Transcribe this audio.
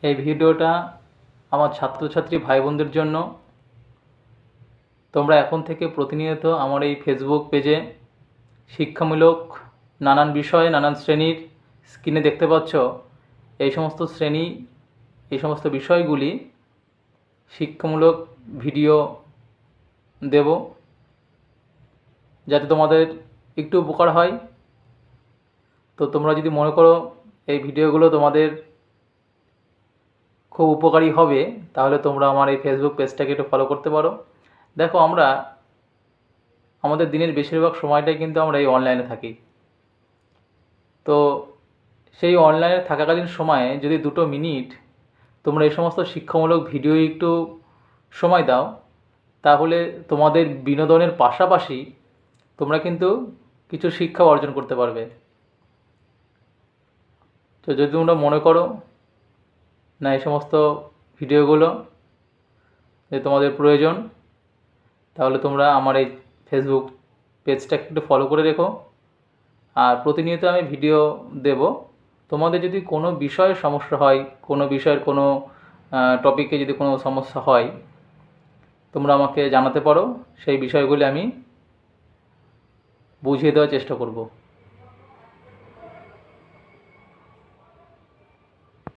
এই ভিডিওটা আমার ছাত্রছাত্রী ভাই বোনদের জন্য। তোমরা এখন থেকে প্রতিনিয়ত আমার এই ফেসবুক পেজে শিক্ষামূলক নানান বিষয়, নানান শ্রেণীর স্ক্রিনে দেখতে পাচ্ছ, এই সমস্ত শ্রেণী, এই সমস্ত বিষয়গুলি শিক্ষামূলক ভিডিও দেব, যাতে তোমাদের একটু উপকার হয়। তো তোমরা যদি মনে করো এই ভিডিওগুলো তোমাদের খুব উপকারী হবে, তাহলে তোমরা আমার এই ফেসবুক পেজটাকে একটু ফলো করতে পারো। দেখো, আমাদের দিনের বেশিরভাগ সময়টাই কিন্তু আমরা এই অনলাইনে থাকি। তো সেই অনলাইনে থাকাকালীন সময়ে যদি 2 মিনিট তোমরা এই সমস্ত শিক্ষামূলক ভিডিও একটু সময় দাও, তাহলে তোমাদের বিনোদনের পাশাপাশি তোমরা কিন্তু কিছু শিক্ষা অর্জন করতে পারবে। তো যদি তোমরা মনে করো না এই সমস্ত ভিডিওগুলো যে তোমাদের প্রয়োজন, তাহলে তোমরা আমার এই ফেসবুক পেজটাকে একটু ফলো করে রেখো। আর প্রতিনিয়ত আমি ভিডিও দেব। তোমাদের যদি কোনো বিষয়ে সমস্যা হয়, কোনো বিষয়ের কোনো টপিকে যদি কোনো সমস্যা হয়, তোমরা আমাকে জানাতে পারো। সেই বিষয়গুলি আমি বুঝিয়ে দেওয়ার চেষ্টা করব।